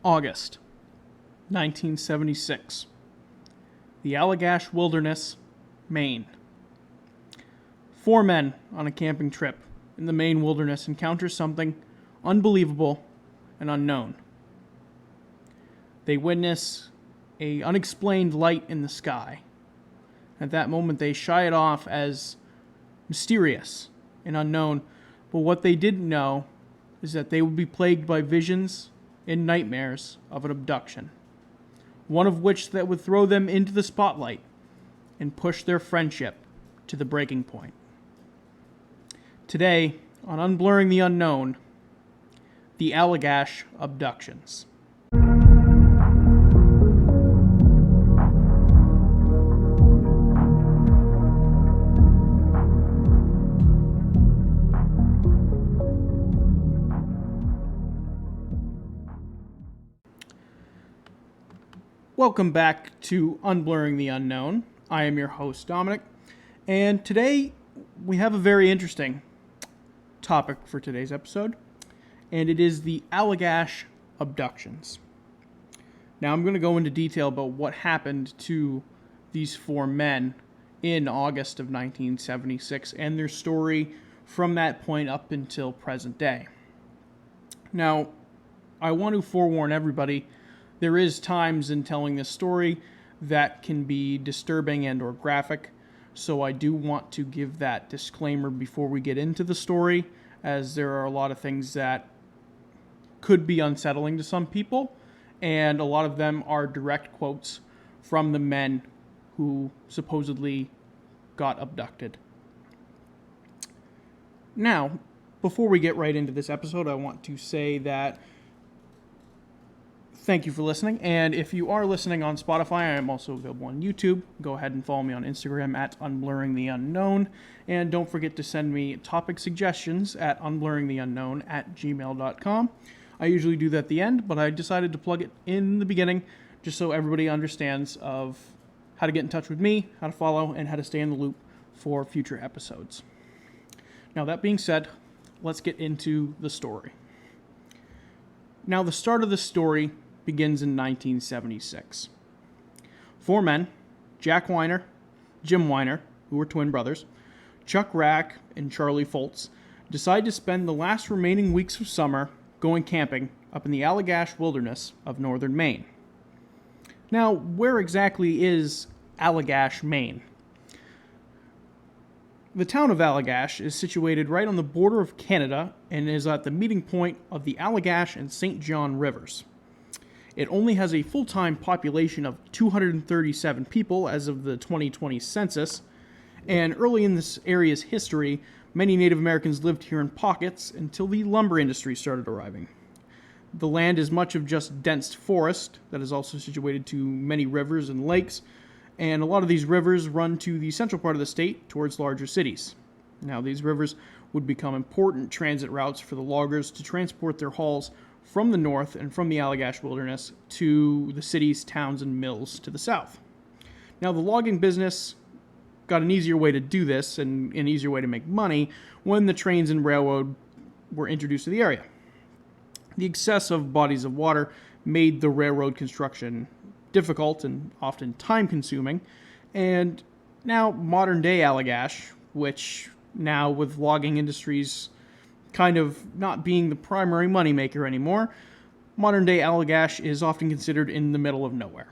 August 1976. The Allagash Wilderness, Maine. Four men on a camping trip in the Maine wilderness encounter something unbelievable and unknown. They witness an unexplained light in the sky. At that moment, they shy it off as mysterious and unknown, but what they didn't know is that they would be plagued by visions and nightmares of an abduction, one of which that would throw them into the spotlight and push their friendship to the breaking point. Today, on Unblurring the Unknown, the Allagash Abductions. Welcome back to Unblurring the Unknown. I am your host, Dominic, and today we have a very interesting topic for today's episode, and it is the Allagash Abductions. Now, I'm going to go into detail about what happened to these four men in August of 1976 and their story from that point up until present day. Now, I want to forewarn everybody, there is times in telling this story that can be disturbing and or graphic, so I do want to give that disclaimer before we get into the story, as there are a lot of things that could be unsettling to some people, and a lot of them are direct quotes from the men who supposedly got abducted. Now, before we get right into this episode, I want to say that thank you for listening, and if you are listening on Spotify, I am also available on YouTube. Go ahead and follow me on Instagram at Unblurring the Unknown, and don't forget to send me topic suggestions at unblurringtheunknown@gmail.com. I usually do that at the end, but I decided to plug it in the beginning just so everybody understands of how to get in touch with me, how to follow, and how to stay in the loop for future episodes. Now, that being said, let's get into the story. Now, the start of the story begins in 1976. Four men, Jack Weiner, Jim Weiner, who were twin brothers, Chuck Rack, and Charlie Foltz, decide to spend the last remaining weeks of summer going camping up in the Allagash Wilderness of northern Maine. Now, where exactly is Allagash, Maine? The town of Allagash is situated right on the border of Canada and is at the meeting point of the Allagash and St. John rivers. It only has a full-time population of 237 people as of the 2020 census, and early in this area's history, many Native Americans lived here in pockets until the lumber industry started arriving. The land is much of just dense forest that is also situated to many rivers and lakes, and a lot of these rivers run to the central part of the state towards larger cities. Now, these rivers would become important transit routes for the loggers to transport their hauls from the north and from the Allagash Wilderness to the cities, towns, and mills to the south. Now, the logging business got an easier way to do this and an easier way to make money when the trains and railroad were introduced to the area. The excess of bodies of water made the railroad construction difficult and often time-consuming, and now modern-day Allagash, which now with logging industries kind of not being the primary moneymaker anymore, modern-day Allagash is often considered in the middle of nowhere.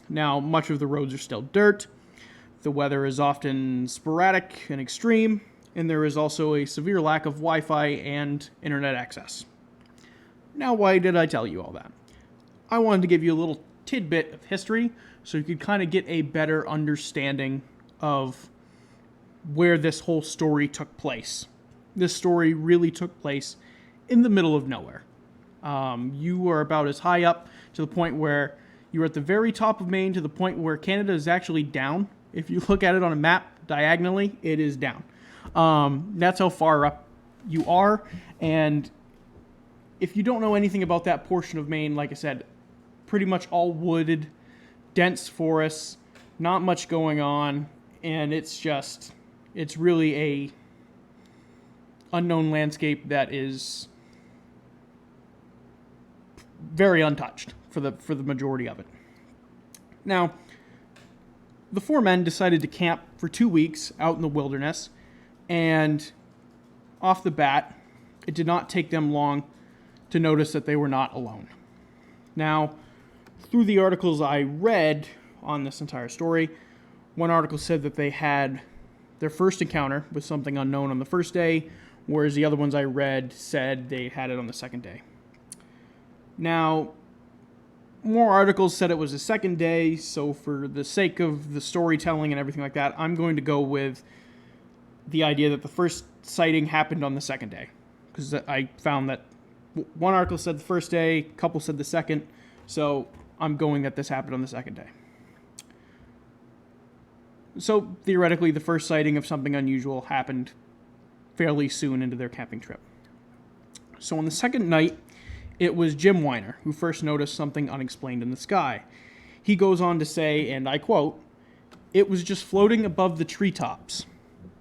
Now, much of the roads are still dirt, the weather is often sporadic and extreme, and there is also a severe lack of Wi-Fi and internet access. Now, why did I tell you all that? I wanted to give you a little tidbit of history so you could kind of get a better understanding of where this whole story took place. This story really took place in the middle of nowhere. You are about as high up to the point where you're at the very top of Maine to the point where Canada is actually down. If you look at it on a map diagonally, it is down. That's how far up you are. And if you don't know anything about that portion of Maine, like I said, pretty much all wooded, dense forests, not much going on, and it's really a unknown landscape that is very untouched for the majority of it. Now, the four men decided to camp for 2 weeks out in the wilderness, and off the bat, it did not take them long to notice that they were not alone. Now, through the articles I read on this entire story, one article said that they had their first encounter with something unknown on the first day, whereas the other ones I read said they had it on the second day. Now, more articles said it was the second day, so for the sake of the storytelling and everything like that, I'm going to go with the idea that the first sighting happened on the second day, because I found that one article said the first day, a couple said the second, so I'm going that this happened on the second day. So theoretically, the first sighting of something unusual happened fairly soon into their camping trip. So on the second night, it was Jim Weiner who first noticed something unexplained in the sky. He goes on to say, and I quote, "It was just floating above the treetops.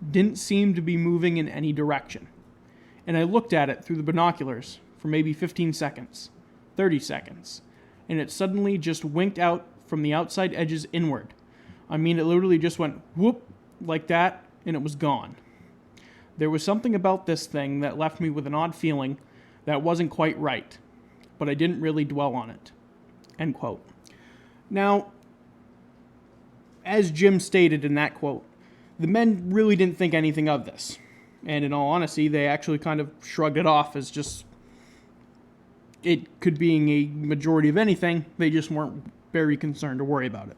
Didn't seem to be moving in any direction. And I looked at it through the binoculars for maybe 15 seconds, 30 seconds, and it suddenly just winked out from the outside edges inward. I mean, it literally just went whoop like that, and it was gone. There was something about this thing that left me with an odd feeling that wasn't quite right, but I didn't really dwell on it." End quote. Now, as Jim stated in that quote, the men really didn't think anything of this. And in all honesty, they actually kind of shrugged it off as just it could being a majority of anything. They just weren't very concerned or worried about it.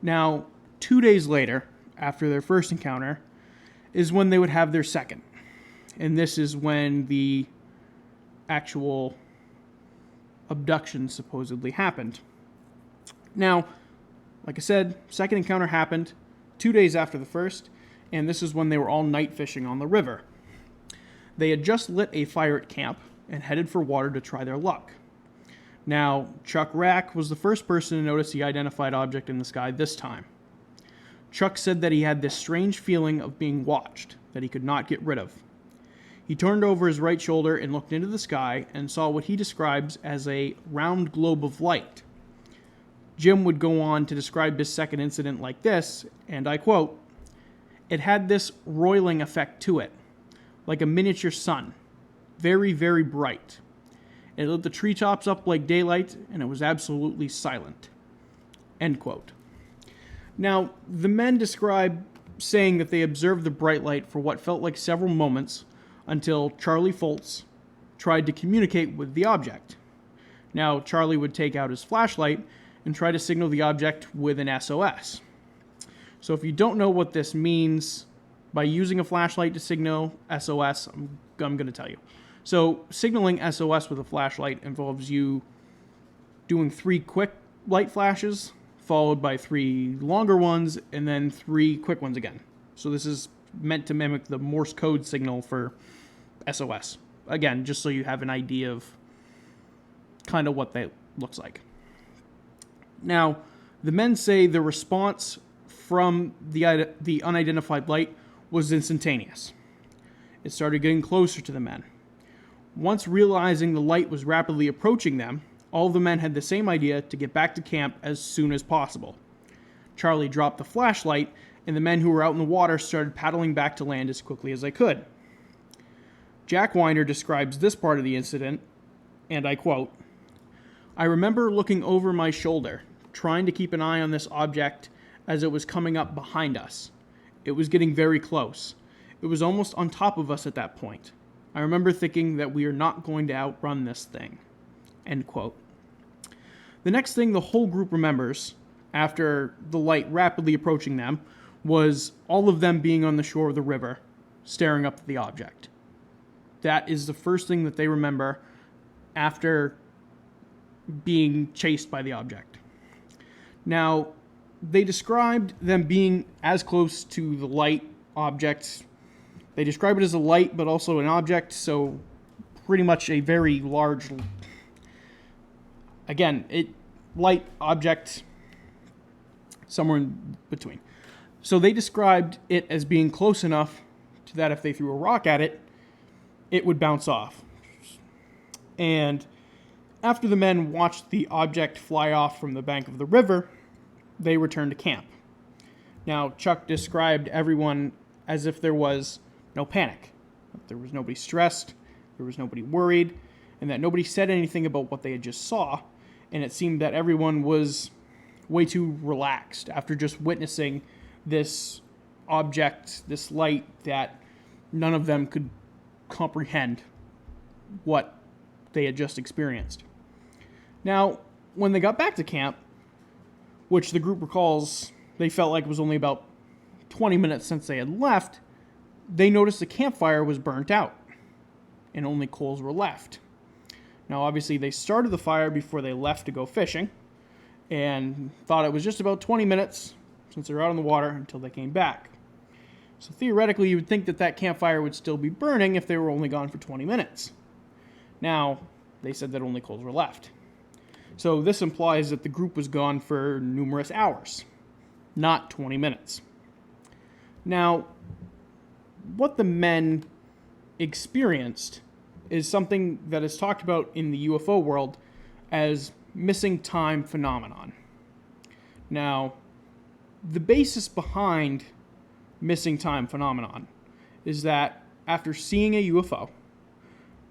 Now, 2 days later, after their first encounter, is when they would have their second. And this is when the actual abduction supposedly happened. Now, like I said, second encounter happened 2 days after the first, and this is when they were all night fishing on the river. They had just lit a fire at camp and headed for water to try their luck. Now, Chuck Rack was the first person to notice the identified object in the sky this time. Chuck said that he had this strange feeling of being watched that he could not get rid of. He turned over his right shoulder and looked into the sky and saw what he describes as a round globe of light. Jim would go on to describe his second incident like this, and I quote, "It had this roiling effect to it, like a miniature sun, very, very bright. It lit the treetops up like daylight, and it was absolutely silent." End quote. Now, the men describe saying that they observed the bright light for what felt like several moments until Charlie Foltz tried to communicate with the object. Now, Charlie would take out his flashlight and try to signal the object with an SOS. So if you don't know what this means by using a flashlight to signal SOS, I'm going to tell you. So signaling SOS with a flashlight involves you doing 3 quick light flashes, followed by 3 longer ones, and then 3 quick ones again. So this is meant to mimic the Morse code signal for SOS. Again, just so you have an idea of kind of what that looks like. Now, the men say the response from the unidentified light was instantaneous. It started getting closer to the men. Once realizing the light was rapidly approaching them, all of the men had the same idea to get back to camp as soon as possible. Charlie dropped the flashlight, and the men who were out in the water started paddling back to land as quickly as they could. Jack Weiner describes this part of the incident, and I quote, "I remember looking over my shoulder, trying to keep an eye on this object as it was coming up behind us. It was getting very close. It was almost on top of us at that point. I remember thinking that we are not going to outrun this thing." End quote. The next thing the whole group remembers, after the light rapidly approaching them, was all of them being on the shore of the river, staring up at the object. That is the first thing that they remember after being chased by the object. Now, they described them being as close to the light object. They describe it as a light, but also an object, so pretty much a very large, again, light object, somewhere in between. So they described it as being close enough to that if they threw a rock at it, it would bounce off. And After the men watched the object fly off from the bank of the river, they returned to camp. Now, Chuck described everyone as if there was no panic. There was nobody stressed, there was nobody worried, and that nobody said anything about what they had just saw, and it seemed that everyone was way too relaxed after just witnessing this object, this light, that none of them could comprehend what they had just experienced. Now, when they got back to camp, which the group recalls they felt like it was only about 20 minutes since they had left, they noticed the campfire was burnt out and only coals were left. Now, obviously, they started the fire before they left to go fishing and thought it was just about 20 minutes since they were out on the water until they came back. So theoretically, you would think that that campfire would still be burning if they were only gone for 20 minutes. Now, they said that only coals were left. So this implies that the group was gone for numerous hours, not 20 minutes. Now, what the men experienced is something that is talked about in the UFO world as missing time phenomenon. Now, the basis behind missing time phenomenon is that after seeing a UFO,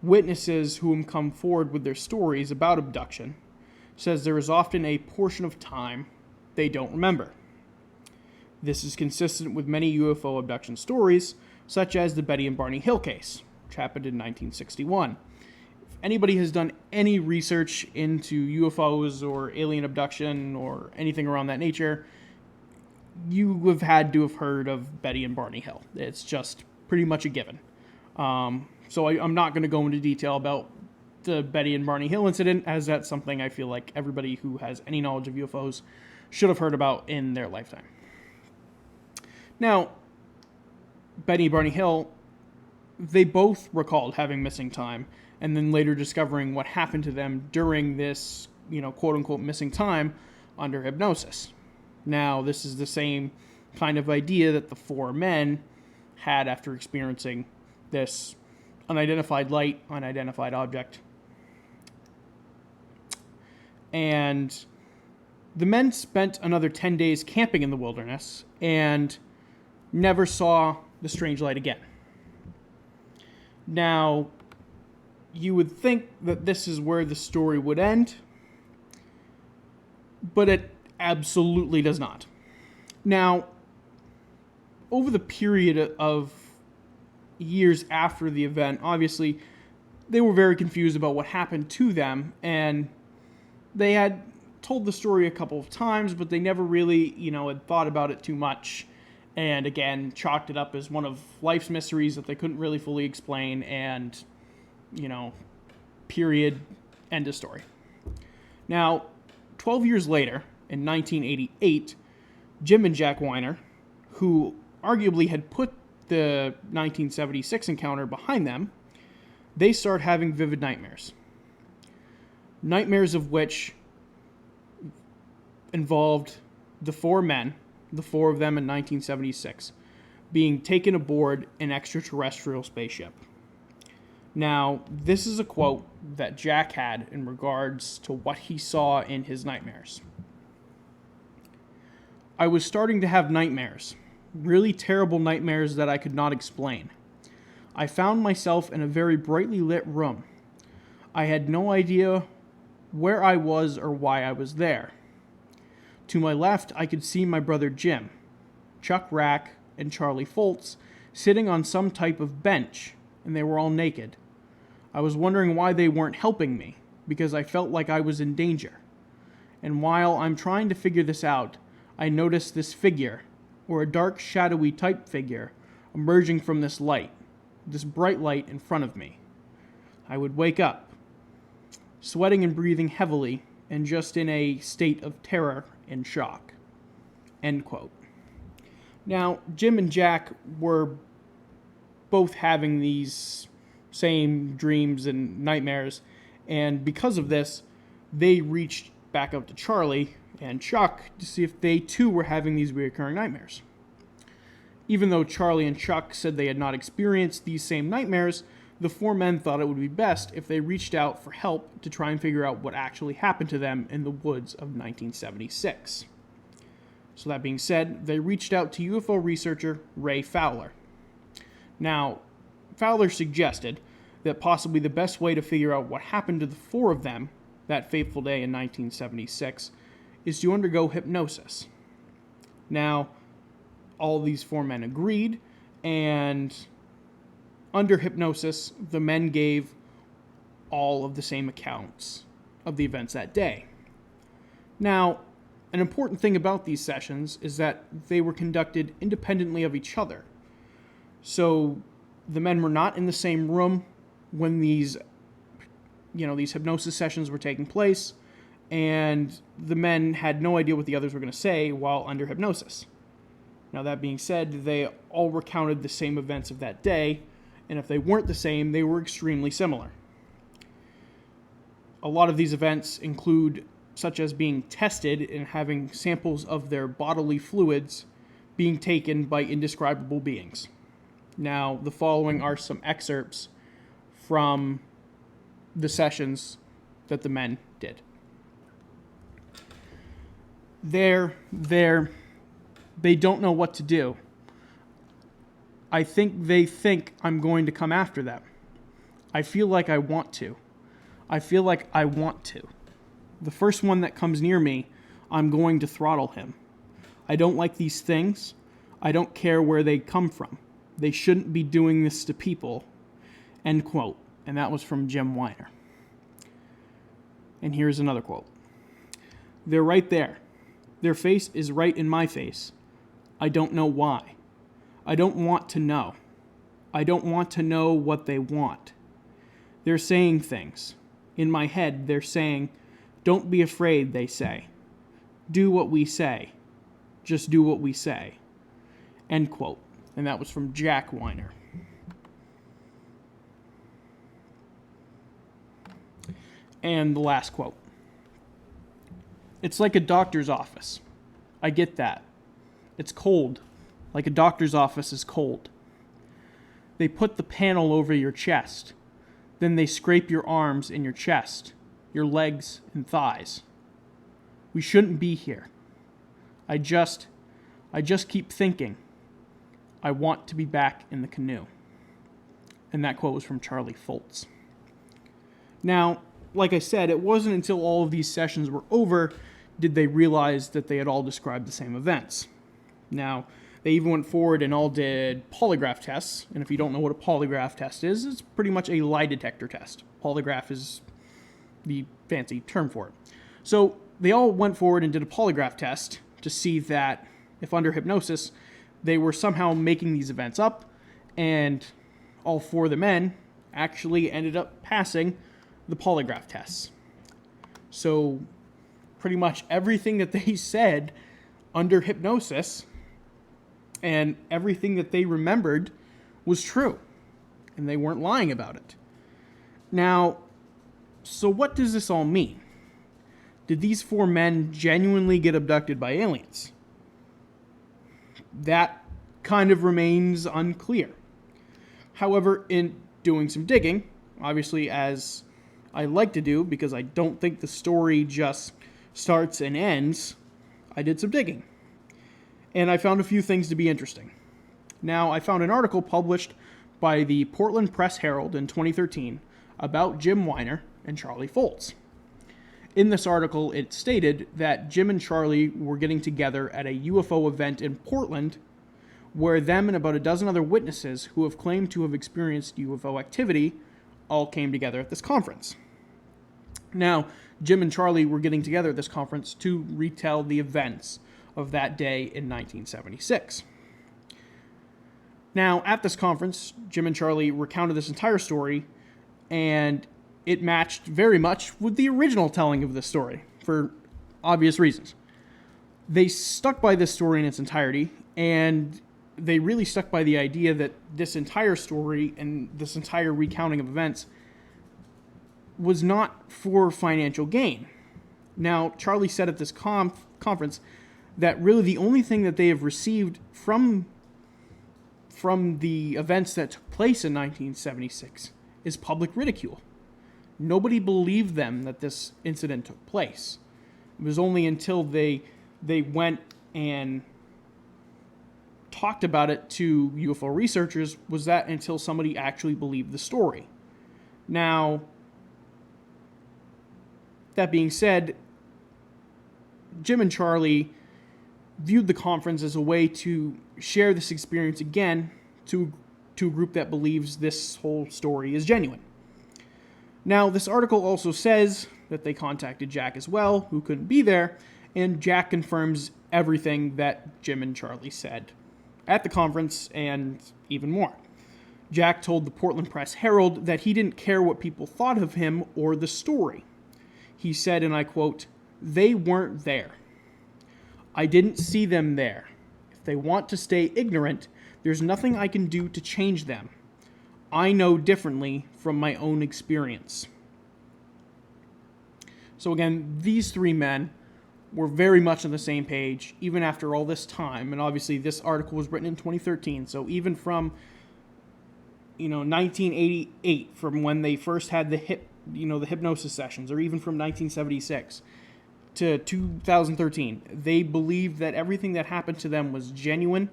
witnesses who come forward with their stories about abduction says there is often a portion of time they don't remember. This is consistent with many UFO abduction stories, such as the Betty and Barney Hill case, which happened in 1961. If anybody has done any research into UFOs or alien abduction or anything around that nature, you have had to have heard of Betty and Barney Hill. It's just pretty much a given. So I'm not going to go into detail about the Betty and Barney Hill incident, as that's something I feel like everybody who has any knowledge of UFOs should have heard about in their lifetime. Now, Betty and Barney Hill, they both recalled having missing time and then later discovering what happened to them during this, quote-unquote missing time under hypnosis. Now, this is the same kind of idea that the four men had after experiencing this unidentified light, unidentified object. And the men spent another 10 days camping in the wilderness and never saw the strange light again. Now, you would think that this is where the story would end, but it absolutely does not. Now, over the period of years after the event, obviously, they were very confused about what happened to them, and they had told the story a couple of times, but they never really, had thought about it too much, and again, chalked it up as one of life's mysteries that they couldn't really fully explain, and, period, end of story. Now, 12 years later, in 1988, Jim and Jack Weiner, who arguably had put the 1976 encounter behind them, they start having vivid nightmares. Nightmares of which involved the four men, the four of them in 1976, being taken aboard an extraterrestrial spaceship. Now, this is a quote that Jack had in regards to what he saw in his nightmares. "I was starting to have nightmares, really terrible nightmares that I could not explain. I found myself in a very brightly lit room. I had no idea where I was or why I was there. To my left, I could see my brother Jim, Chuck Rack, and Charlie Foltz sitting on some type of bench, and they were all naked. I was wondering why they weren't helping me, because I felt like I was in danger. And while I'm trying to figure this out, I noticed this figure, or a dark, shadowy type figure, emerging from this light, this bright light in front of me. I would wake up, sweating and breathing heavily, and just in a state of terror and shock." End quote. Now, Jim and Jack were both having these same dreams and nightmares, and because of this, they reached back out to Charlie and Chuck to see if they too were having these recurring nightmares. Even though Charlie and Chuck said they had not experienced these same nightmares, the four men thought it would be best if they reached out for help to try and figure out what actually happened to them in the woods of 1976. So that being said, they reached out to UFO researcher Ray Fowler. Now, Fowler suggested that possibly the best way to figure out what happened to the four of them that fateful day in 1976 is to undergo hypnosis. Now, all these four men agreed, and under hypnosis, the men gave all of the same accounts of the events that day. Now, an important thing about these sessions is that they were conducted independently of each other. So the men were not in the same room when these hypnosis sessions were taking place, and the men had no idea what the others were going to say while under hypnosis. Now, that being said, they all recounted the same events of that day, and if they weren't the same, they were extremely similar. A lot of these events include such as being tested and having samples of their bodily fluids being taken by indescribable beings. Now, the following are some excerpts from the sessions that the men did. They don't know what to do. I think they think I'm going to come after them. I feel like I want to. The first one that comes near me, I'm going to throttle him. I don't like these things. I don't care where they come from. They shouldn't be doing this to people. End quote. And that was from Jim Weiner. And here's another quote. They're right there. Their face is right in my face. I don't know why. I don't want to know. I don't want to know what they want. They're saying things. In my head, they're saying, don't be afraid, they say. Do what we say. Just do what we say. End quote. And that was from Jack Weiner. And the last quote. It's like a doctor's office. I get that. It's cold. Like a doctor's office is cold. They put the panel over your chest. Then they scrape your arms and your chest, your legs and thighs. We shouldn't be here. I just keep thinking, I want to be back in the canoe. And that quote was from Charlie Foltz. Now, like I said, it wasn't until all of these sessions were over did they realize that they had all described the same events. Now, they even went forward and all did polygraph tests. And if you don't know what a polygraph test is, it's pretty much a lie detector test. Polygraph is the fancy term for it. So they all went forward and did a polygraph test to see that if under hypnosis, they were somehow making these events up, and all four of the men actually ended up passing the polygraph tests. So pretty much everything that they said under hypnosis and everything that they remembered was true, and they weren't lying about it. Now, so what does this all mean? Did these four men genuinely get abducted by aliens? That kind of remains unclear. However, in doing some digging, obviously as I like to do because I don't think the story just starts and ends, I did some digging. And I found a few things to be interesting. Now, I found an article published by the Portland Press Herald in 2013 about Jim Weiner and Charlie Foltz. In this article, it stated that Jim and Charlie were getting together at a UFO event in Portland where them and about a dozen other witnesses who have claimed to have experienced UFO activity all came together at this conference. Now, Jim and Charlie were getting together at this conference to retell the events of that day in 1976. Now, at this conference, Jim and Charlie recounted this entire story, and it matched very much with the original telling of this story, for obvious reasons. They stuck by this story in its entirety, and they really stuck by the idea that this entire story and this entire recounting of events was not for financial gain. Now, Charlie said at this conference that really the only thing that they have received from the events that took place in 1976 is public ridicule. Nobody believed them that this incident took place. It was only until they went and talked about it to UFO researchers was that until somebody actually believed the story. Now, that being said, Jim and Charlie viewed the conference as a way to share this experience again to a group that believes this whole story is genuine. Now, this article also says that they contacted Jack as well, who couldn't be there, and Jack confirms everything that Jim and Charlie said at the conference and even more. Jack told the Portland Press-Herald that he didn't care what people thought of him or the story. He said, and I quote, "They weren't there. I didn't see them there. If they want to stay ignorant, there's nothing I can do to change them. I know differently from my own experience." So again, these three men were very much on the same page, even after all this time. And obviously this article was written in 2013, so even from 1988, from when they first had the hypnosis sessions, or even from 1976 to 2013, they believed that everything that happened to them was genuine,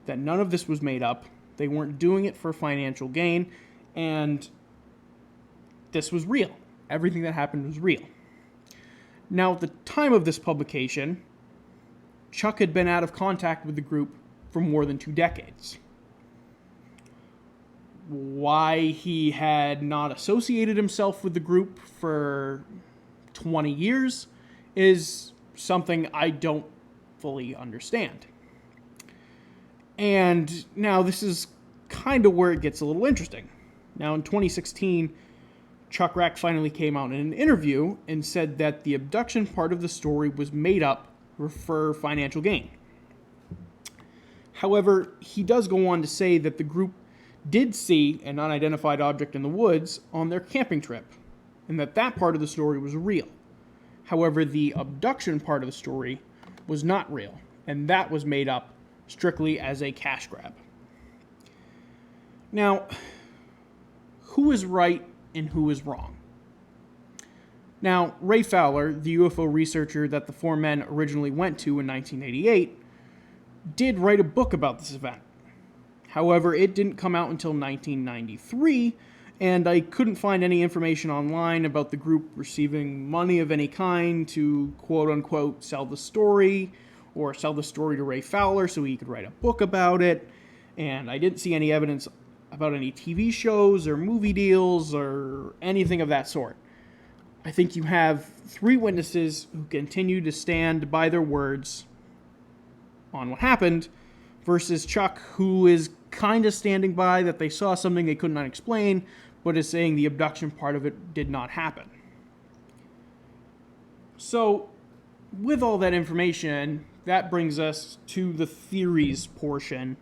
that none of this was made up, they weren't doing it for financial gain, and this was real. Everything that happened was real. Now, at the time of this publication, Chuck had been out of contact with the group for more than 2 decades. Why he had not associated himself with the group for 20 years is something I don't fully understand. And now this is kind of where it gets a little interesting. Now, in 2016, Chuck Rack finally came out in an interview and said that the abduction part of the story was made up for financial gain. However, he does go on to say that the group did see an unidentified object in the woods on their camping trip, and that part of the story was real. However, the abduction part of the story was not real, and that was made up strictly as a cash grab. Now, who is right and who is wrong? Now, Ray Fowler, the UFO researcher that the 4 men originally went to in 1988, did write a book about this event. However, it didn't come out until 1993, and I couldn't find any information online about the group receiving money of any kind to quote-unquote sell the story, or sell the story to Ray Fowler so he could write a book about it, and I didn't see any evidence about any TV shows or movie deals or anything of that sort. I think you have 3 witnesses who continue to stand by their words on what happened, versus Chuck, who is kind of standing by that they saw something they could not explain, but is saying the abduction part of it did not happen. So, with all that information, that brings us to the theories portion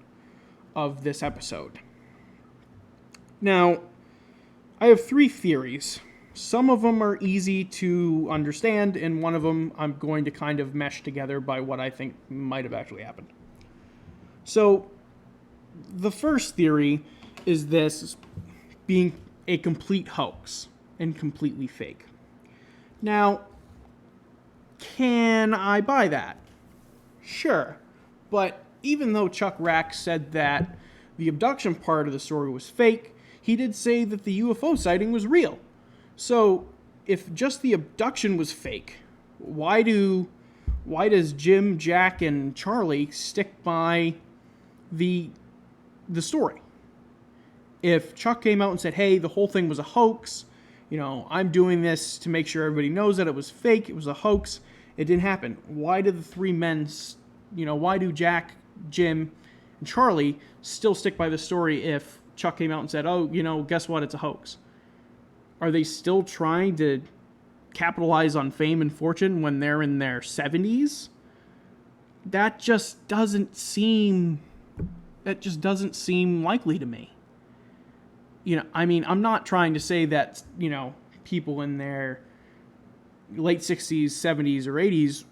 of this episode. Now, I have 3 theories. Some of them are easy to understand, and one of them I'm going to kind of mesh together by what I think might have actually happened. So, the first theory is this being a complete hoax and completely fake. Now, can I buy that? Sure. But even though Chuck Rack said that the abduction part of the story was fake, he did say that the UFO sighting was real. So, if just the abduction was fake, why does Jim, Jack, and Charlie stick by the story? If Chuck came out and said, hey, the whole thing was a hoax, I'm doing this to make sure everybody knows that it was fake, it was a hoax, it didn't happen. Why do the 3 men, why do Jack, Jim, and Charlie still stick by the story if Chuck came out and said, oh, guess what, it's a hoax? Are they still trying to capitalize on fame and fortune when they're in their 70s? That just doesn't seem likely to me. I'm not trying to say that, people in their late 60s, 70s, or 80s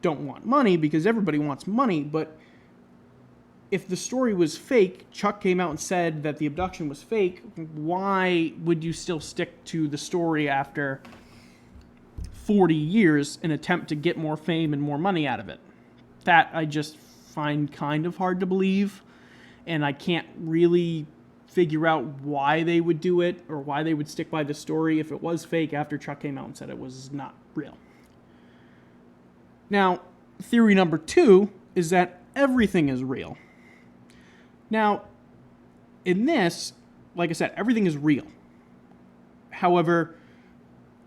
don't want money, because everybody wants money, but if the story was fake, Chuck came out and said that the abduction was fake, why would you still stick to the story after 40 years in an attempt to get more fame and more money out of it? That I just find kind of hard to believe, and I can't really figure out why they would do it or why they would stick by the story if it was fake after Chuck came out and said it was not real. Now, theory number 2 is that everything is real. Now, in this, like I said, everything is real. However,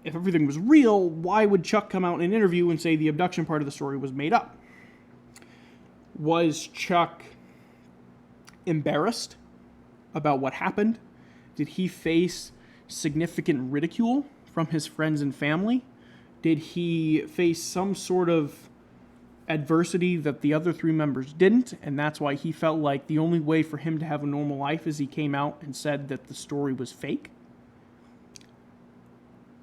if everything was real, why would Chuck come out in an interview and say the abduction part of the story was made up? Was Chuck embarrassed about what happened? Did he face significant ridicule from his friends and family? Did he face some sort of adversity that the other 3 members didn't, and that's why he felt like the only way for him to have a normal life is he came out and said that the story was fake?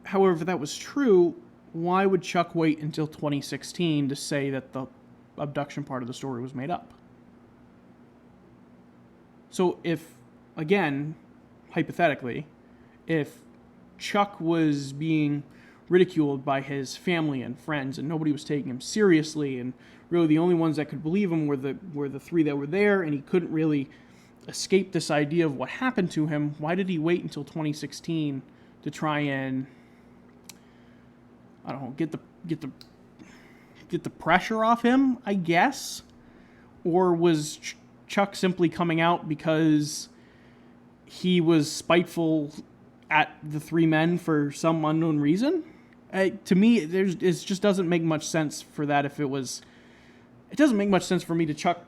However, if that was true, why would Chuck wait until 2016 to say that the abduction part of the story was made up? So if, again, hypothetically, if Chuck was being ridiculed by his family and friends and nobody was taking him seriously, and really the only ones that could believe him were the 3 that were there, and he couldn't really escape this idea of what happened to him, why did he wait until 2016 to try and, I don't know, get the pressure off him, I guess? Or was Chuck simply coming out because he was spiteful at the 3 men for some unknown reason? To me, it just doesn't make much sense for that. It doesn't make much sense for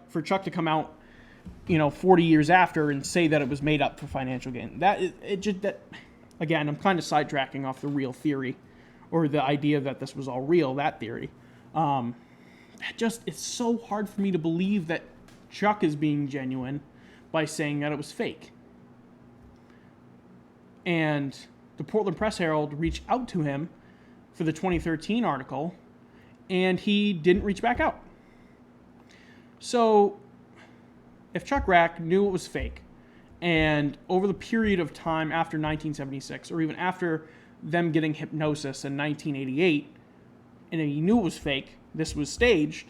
for Chuck to come out, 40 years after and say that it was made up for financial gain. Again, I'm kind of sidetracking off the real theory, or the idea that this was all real. That theory, it's so hard for me to believe that Chuck is being genuine by saying that it was fake. And the Portland Press-Herald reached out to him for the 2013 article, and he didn't reach back out. So, if Chuck Rack knew it was fake, and over the period of time after 1976, or even after them getting hypnosis in 1988, and he knew it was fake, this was staged,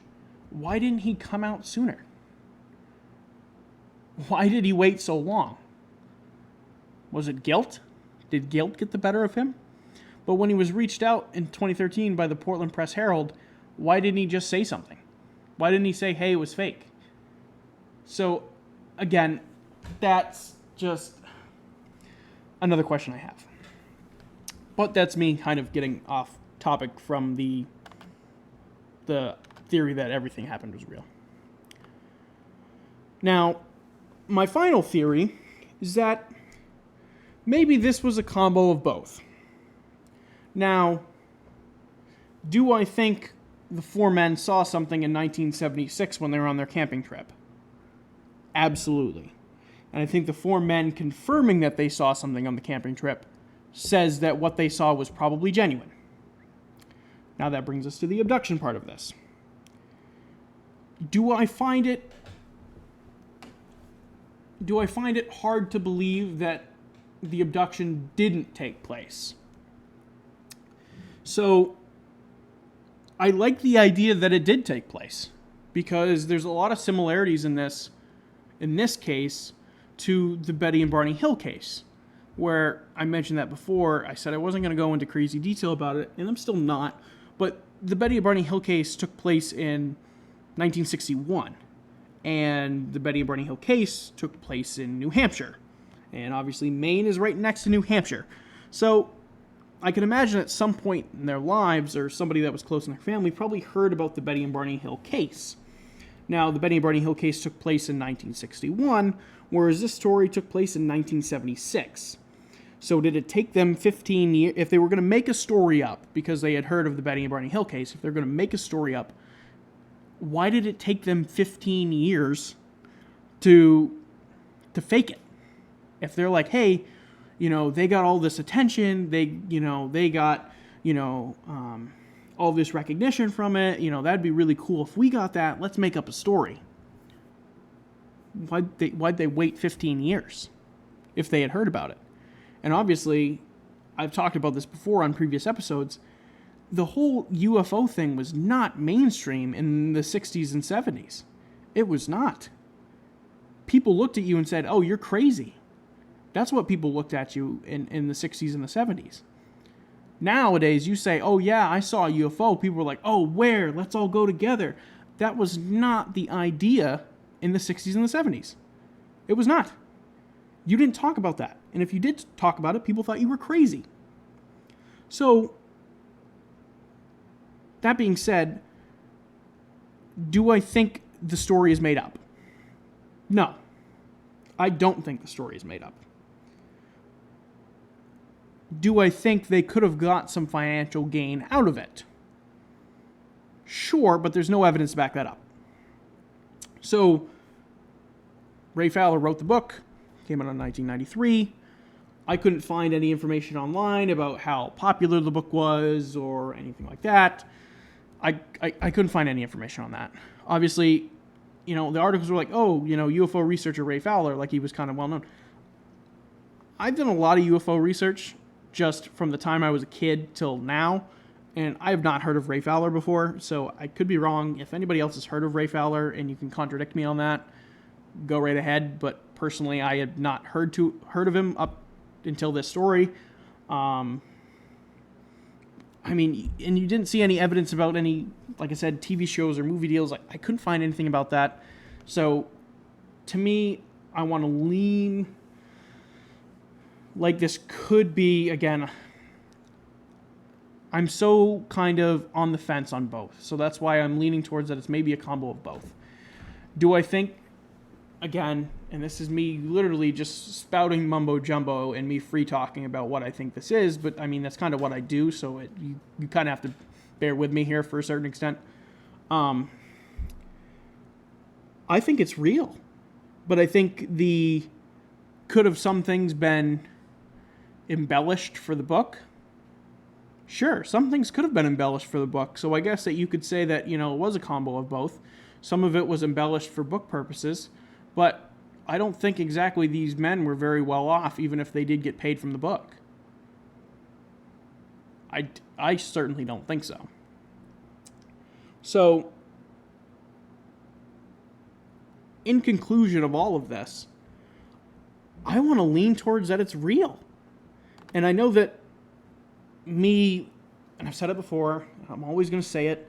why didn't he come out sooner? Why did he wait so long? Was it guilt? Did guilt get the better of him? But when he was reached out in 2013 by the Portland Press-Herald, why didn't he just say something? Why didn't he say, hey, it was fake? So, again, that's just another question I have. But that's me kind of getting off topic from the theory that everything happened was real. Now, my final theory is that maybe this was a combo of both. Now, do I think the 4 men saw something in 1976 when they were on their camping trip? Absolutely. And I think the 4 men confirming that they saw something on the camping trip says that what they saw was probably genuine. Now that brings us to the abduction part of this. Do I find it hard to believe that the abduction didn't take place? So, I like the idea that it did take place, because there's a lot of similarities in this case to the Betty and Barney Hill case, where I mentioned that before. I said I wasn't going to go into crazy detail about it, and I'm still not, but the Betty and Barney Hill case took place in 1961, and the Betty and Barney Hill case took place in New Hampshire, and obviously Maine is right next to New Hampshire. So I can imagine at some point in their lives, or somebody that was close in their family probably heard about the Betty and Barney Hill case. Now, the Betty and Barney Hill case took place in 1961, whereas this story took place in 1976. So did it take them 15 years? If they were going to make a story up, because they had heard of the Betty and Barney Hill case, if they're going to make a story up, why did it take them 15 years to fake it? If they're like, hey, they got all this attention, they got, all this recognition from it, that'd be really cool if we got that, let's make up a story. Why'd they wait 15 years if they had heard about it? And obviously, I've talked about this before on previous episodes, the whole UFO thing was not mainstream in the 60s and 70s. It was not. People looked at you and said, oh, you're crazy. That's what people looked at you in the 60s and the 70s. Nowadays, you say, oh, yeah, I saw a UFO. People were like, oh, where? Let's all go together. That was not the idea in the 60s and the 70s. It was not. You didn't talk about that. And if you did talk about it, people thought you were crazy. So, that being said, do I think the story is made up? No. I don't think the story is made up. Do I think they could have got some financial gain out of it? Sure, but there's no evidence to back that up. So, Ray Fowler wrote the book, came out in 1993. I couldn't find any information online about how popular the book was or anything like that. I couldn't find any information on that. Obviously, the articles were like, oh, UFO researcher Ray Fowler, like he was kind of well known. I've done a lot of UFO research just from the time I was a kid till now, and I have not heard of Ray Fowler before, so I could be wrong. If anybody else has heard of Ray Fowler and you can contradict me on that, go right ahead. But personally, I had not heard of him up until this story. And you didn't see any evidence about any, like I said, TV shows or movie deals. I couldn't find anything about that. So, to me, I want to lean like this could be, again, I'm so kind of on the fence on both. So that's why I'm leaning towards that it's maybe a combo of both. Do I think, again, and this is me literally just spouting mumbo jumbo and me free talking about what I think this is, but that's kind of what I do, so you kind of have to bear with me here for a certain extent. I think it's real, but I think could have some things been embellished for the book? Sure, some things could have been embellished for the book, so I guess that you could say that, it was a combo of both. Some of it was embellished for book purposes, but I don't think exactly these men were very well off, even if they did get paid from the book. I certainly don't think so. So, in conclusion of all of this, I want to lean towards that it's real. And I know that me, and I've said it before, I'm always going to say it,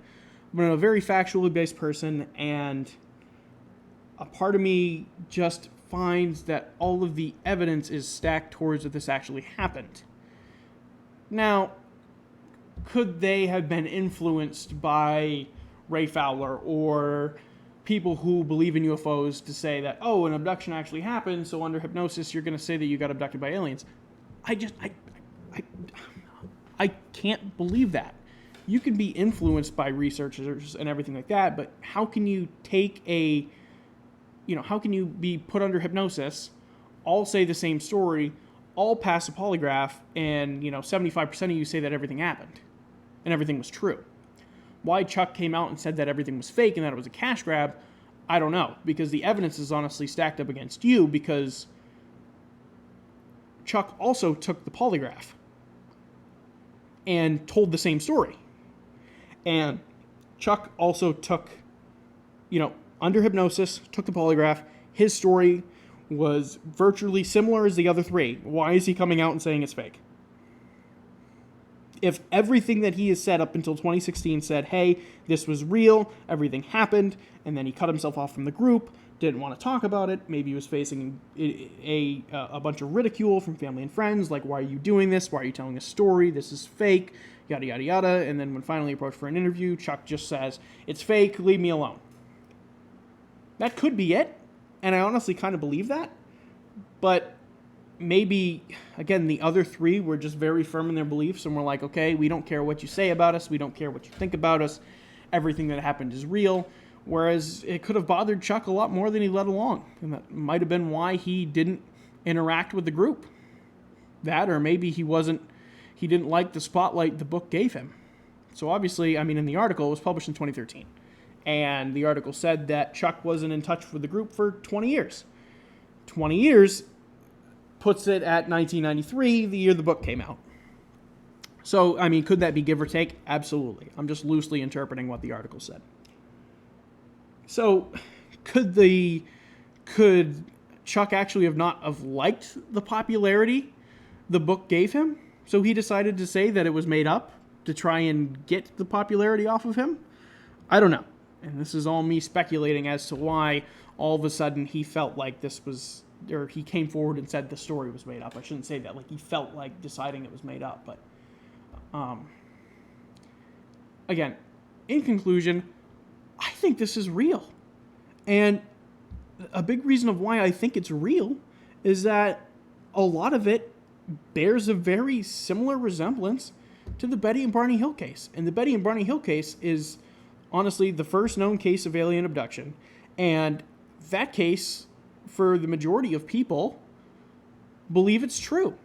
but I'm a very factually based person, and a part of me just finds that all of the evidence is stacked towards that this actually happened. Now, could they have been influenced by Ray Fowler or people who believe in UFOs to say that, oh, an abduction actually happened, so under hypnosis you're going to say that you got abducted by aliens? I can't believe that. You can be influenced by researchers and everything like that, but how can you how can you be put under hypnosis, all say the same story, all pass a polygraph, and 75% of you say that everything happened and everything was true? Why Chuck came out and said that everything was fake and that it was a cash grab, I don't know, because the evidence is honestly stacked up against you, because Chuck also took the polygraph and told the same story. And Chuck also took, under hypnosis, took the polygraph. His story was virtually similar as the other three. Why is he coming out and saying it's fake? If everything that he has said up until 2016 said, hey, this was real, everything happened, and then he cut himself off from the group, didn't want to talk about it, maybe he was facing a bunch of ridicule from family and friends, like, why are you doing this? Why are you telling a story? This is fake, yada, yada, yada. And then when finally approached for an interview, Chuck just says, it's fake, leave me alone. That could be it, and I honestly kind of believe that, but maybe, again, the other three were just very firm in their beliefs, and we're like, okay, we don't care what you say about us, we don't care what you think about us, everything that happened is real, whereas it could have bothered Chuck a lot more than he let along, and that might have been why he didn't interact with the group. That, or maybe he didn't like the spotlight the book gave him. So obviously, in the article, it was published in 2013. And the article said that Chuck wasn't in touch with the group for 20 years. 20 years puts it at 1993, the year the book came out. So, I mean, could that be give or take? Absolutely. I'm just loosely interpreting what the article said. So, could Chuck actually have not have liked the popularity the book gave him? So he decided to say that it was made up to try and get the popularity off of him? I don't know. And this is all me speculating as to why all of a sudden he felt like this was, or he came forward and said the story was made up. I shouldn't say that. Like, he felt like deciding it was made up. But, again, in conclusion, I think this is real. And a big reason of why I think it's real is that a lot of it bears a very similar resemblance to the Betty and Barney Hill case. And the Betty and Barney Hill case is honestly the first known case of alien abduction. And that case, for the majority of people, believe it's true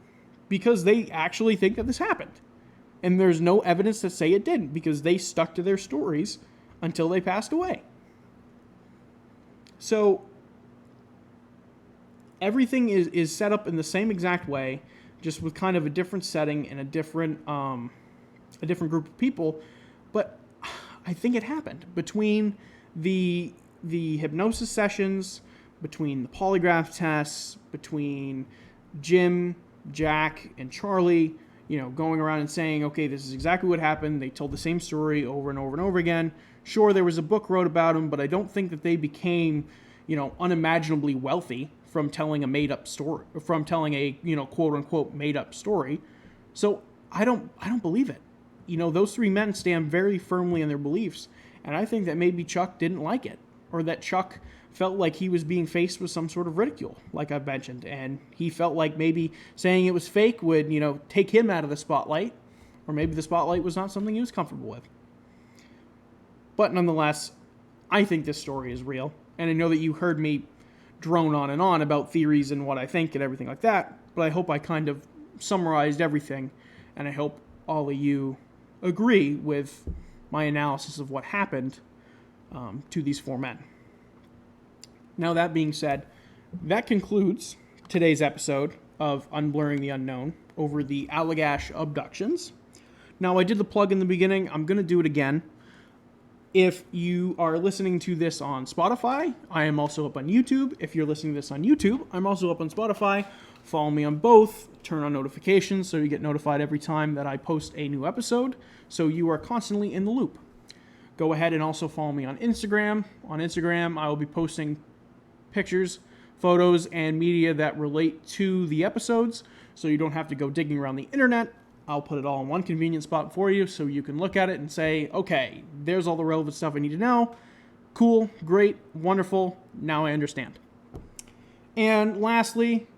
because they actually think that this happened. And there's no evidence to say it didn't because they stuck to their stories until they passed away. So everything is set up in the same exact way, just with kind of a different setting and a different group of people. But I think it happened between the hypnosis sessions, between the polygraph tests, between Jim, Jack, and Charlie, going around and saying, okay, this is exactly what happened. They told the same story over and over and over again. Sure, there was a book wrote about them, but I don't think that they became, unimaginably wealthy from telling a made-up story, from telling a, quote-unquote made-up story. So I don't believe it. Those three men stand very firmly in their beliefs, and I think that maybe Chuck didn't like it, or that Chuck felt like he was being faced with some sort of ridicule, like I've mentioned, and he felt like maybe saying it was fake would, take him out of the spotlight, or maybe the spotlight was not something he was comfortable with. But nonetheless, I think this story is real, and I know that you heard me drone on and on about theories and what I think and everything like that, but I hope I kind of summarized everything, and I hope all of you agree with my analysis of what happened to these four men. Now, that being said, that concludes today's episode of Unblurring the Unknown over the Allagash Abductions. Now, I did the plug in the beginning. I'm going to do it again. If you are listening to this on Spotify, I am also up on YouTube. If you're listening to this on YouTube, I'm also up on Spotify. Follow me on both. Turn on notifications so you get notified every time that I post a new episode, so you are constantly in the loop. Go ahead and also follow me on Instagram. On Instagram, I will be posting pictures, photos, and media that relate to the episodes, so you don't have to go digging around the internet. I'll put it all in one convenient spot for you so you can look at it and say, okay, there's all the relevant stuff I need to know. Cool, great, wonderful, now I understand. And lastly,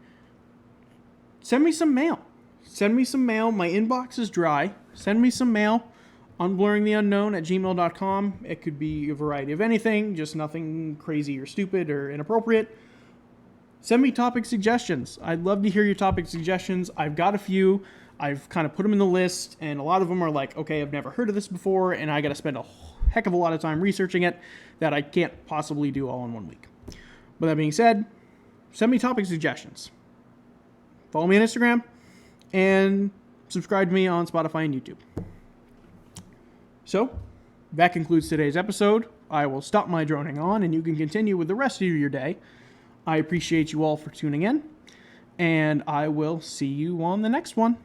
send me some mail. Send me some mail. My inbox is dry. Send me some mail. unblurringtheunknown@gmail.com. It could be a variety of anything, just nothing crazy or stupid or inappropriate. Send me topic suggestions. I'd love to hear your topic suggestions. I've got a few. I've kind of put them in the list, and a lot of them are like, okay, I've never heard of this before, and I got to spend a heck of a lot of time researching it that I can't possibly do all in 1 week. But that being said, send me topic suggestions. Follow me on Instagram, and subscribe to me on Spotify and YouTube. So, that concludes today's episode. I will stop my droning on, and you can continue with the rest of your day. I appreciate you all for tuning in, and I will see you on the next one.